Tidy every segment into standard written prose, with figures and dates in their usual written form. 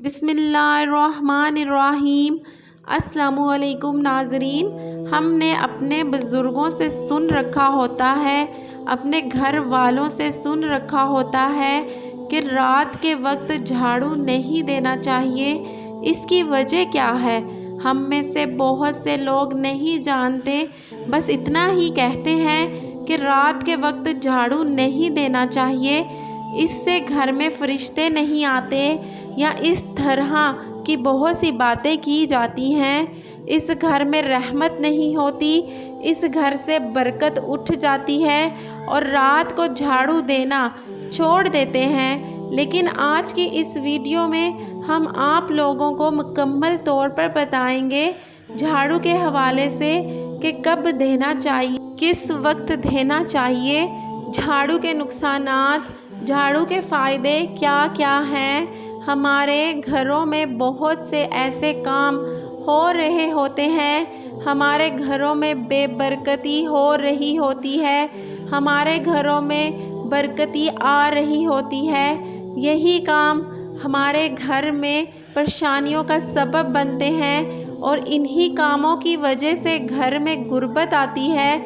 بسم اللہ الرحمن الرحیم۔ السلام علیکم ناظرین، ہم نے اپنے بزرگوں سے سن رکھا ہوتا ہے، اپنے گھر والوں سے سن رکھا ہوتا ہے کہ رات کے وقت جھاڑو نہیں دینا چاہیے۔ اس کی وجہ کیا ہے؟ ہم میں سے بہت سے لوگ نہیں جانتے، بس اتنا ہی کہتے ہیں کہ رات کے وقت جھاڑو نہیں دینا چاہیے، اس سے گھر میں فرشتے نہیں آتے، یا اس طرح کی بہت سی باتیں کی جاتی ہیں۔ اس گھر میں رحمت نہیں ہوتی، اس گھر سے برکت اٹھ جاتی ہے اور رات کو جھاڑو دینا چھوڑ دیتے ہیں۔ لیکن آج کی اس ویڈیو میں ہم آپ لوگوں کو مکمل طور پر بتائیں گے جھاڑو کے حوالے سے کہ کب دینا چاہیے، کس وقت دینا چاہیے، جھاڑو کے نقصانات، جھاڑو کے فائدے کیا کیا ہیں۔ ہمارے گھروں میں بہت سے ایسے کام ہو رہے ہوتے ہیں، ہمارے گھروں میں بے برکتی ہو رہی ہوتی ہے، ہمارے گھروں میں برکتی آ رہی ہوتی ہے، یہی کام ہمارے گھر میں پریشانیوں کا سبب بنتے ہیں اور انہی کاموں کی وجہ سے گھر میں غربت آتی ہے۔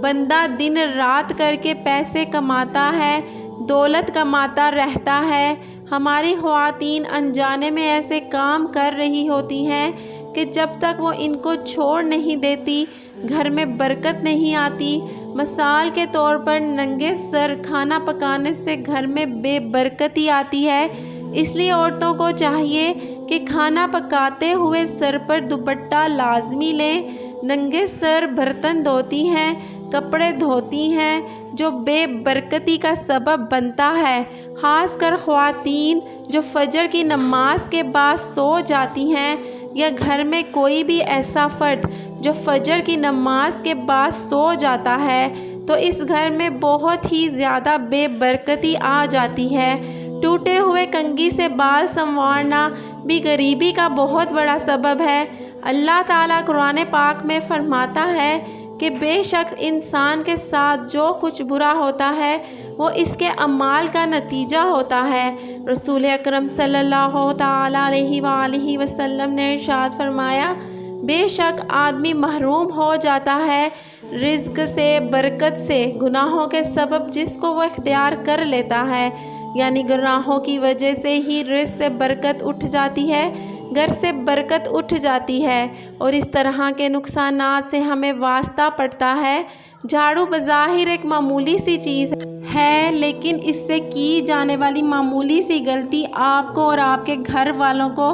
بندہ دن رات کر کے پیسے کماتا ہے، دولت کماتا رہتا ہے، ہماری خواتین انجانے میں ایسے کام کر رہی ہوتی ہیں کہ جب تک وہ ان کو چھوڑ نہیں دیتی گھر میں برکت نہیں آتی۔ مثال کے طور پر ننگے سر کھانا پکانے سے گھر میں بے برکتی آتی ہے، اس لیے عورتوں کو چاہیے کہ کھانا پکاتے ہوئے سر پر دوپٹہ لازمی لیں۔ ننگے سر برتن دھوتی ہیں، کپڑے دھوتی ہیں، جو بے برکتی کا سبب بنتا ہے۔ خاص کر خواتین جو فجر کی نماز کے بعد سو جاتی ہیں، یا گھر میں کوئی بھی ایسا فرد جو فجر کی نماز کے بعد سو جاتا ہے، تو اس گھر میں بہت ہی زیادہ بے برکتی آ جاتی ہے۔ ٹوٹے ہوئے کنگھی سے بال سنوارنا بھی غریبی کا بہت بڑا سبب ہے۔ اللہ تعالیٰ قرآن پاک میں فرماتا ہے کہ بے شک انسان کے ساتھ جو کچھ برا ہوتا ہے وہ اس کے اعمال کا نتیجہ ہوتا ہے۔ رسول اکرم صلی اللہ تعالیٰ علیہ وآلہ وسلم نے ارشاد فرمایا، بے شک آدمی محروم ہو جاتا ہے رزق سے، برکت سے، گناہوں کے سبب جس کو وہ اختیار کر لیتا ہے، یعنی گناہوں کی وجہ سے ہی رزق سے برکت اٹھ جاتی ہے، گھر سے برکت اٹھ جاتی ہے، اور اس طرح کے نقصانات سے ہمیں واسطہ پڑتا ہے۔ جھاڑو بظاہر ایک معمولی سی چیز ہے، لیکن اس سے کی جانے والی معمولی سی غلطی آپ کو اور آپ کے گھر والوں کو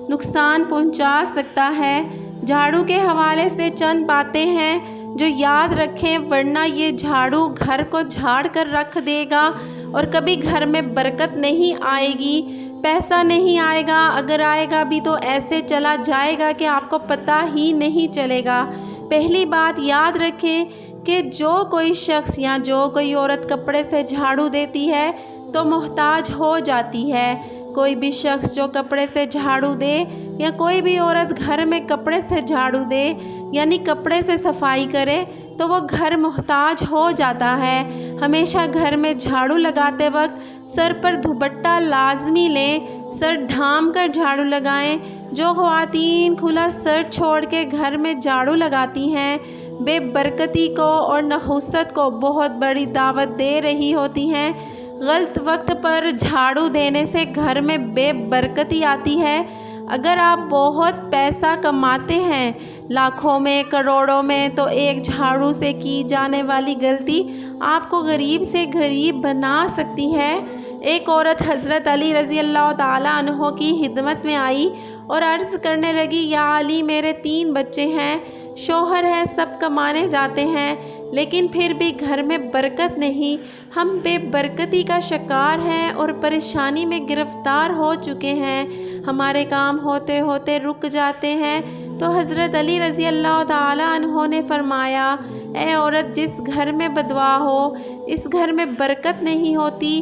نقصان پہنچا سکتا ہے۔ جھاڑو کے حوالے سے چند باتیں ہیں جو یاد رکھیں، ورنہ یہ جھاڑو گھر کو جھاڑ کر رکھ دے گا اور کبھی گھر میں برکت نہیں آئے گی، پیسہ نہیں آئے گا، اگر آئے گا بھی تو ایسے چلا جائے گا کہ آپ کو پتہ ہی نہیں چلے گا۔ پہلی بات یاد رکھیں کہ جو کوئی شخص یا جو کوئی عورت کپڑے سے جھاڑو دیتی ہے تو محتاج ہو جاتی ہے۔ کوئی بھی شخص جو کپڑے سے جھاڑو دے یا کوئی بھی عورت گھر میں کپڑے سے جھاڑو دے، یعنی کپڑے سے صفائی کرے، تو وہ گھر محتاج ہو جاتا ہے۔ ہمیشہ گھر میں جھاڑو لگاتے وقت سر پر دوپٹہ لازمی لیں، سر ڈھانپ کر جھاڑو لگائیں۔ جو خواتین کھلا سر چھوڑ کے گھر میں جھاڑو لگاتی ہیں، بے برکتی کو اور نحوست کو بہت بڑی دعوت دے رہی ہوتی ہیں۔ غلط وقت پر جھاڑو دینے سے گھر میں بے برکتی آتی ہے۔ اگر آپ بہت پیسہ کماتے ہیں، لاکھوں میں، کروڑوں میں، تو ایک جھاڑو سے کی جانے والی غلطی آپ کو غریب سے غریب بنا سکتی ہے۔ ایک عورت حضرت علی رضی اللہ تعالیٰ عنہ کی خدمت میں آئی اور عرض کرنے لگی، یا علی، میرے 3 بچے ہیں، شوہر ہے، سب کمانے جاتے ہیں، لیکن پھر بھی گھر میں برکت نہیں، ہم بے برکتی کا شکار ہیں اور پریشانی میں گرفتار ہو چکے ہیں، ہمارے کام ہوتے ہوتے رک جاتے ہیں۔ تو حضرت علی رضی اللہ تعالیٰ عنہ نے فرمایا، اے عورت، جس گھر میں بددعا ہو، اس گھر میں برکت نہیں ہوتی،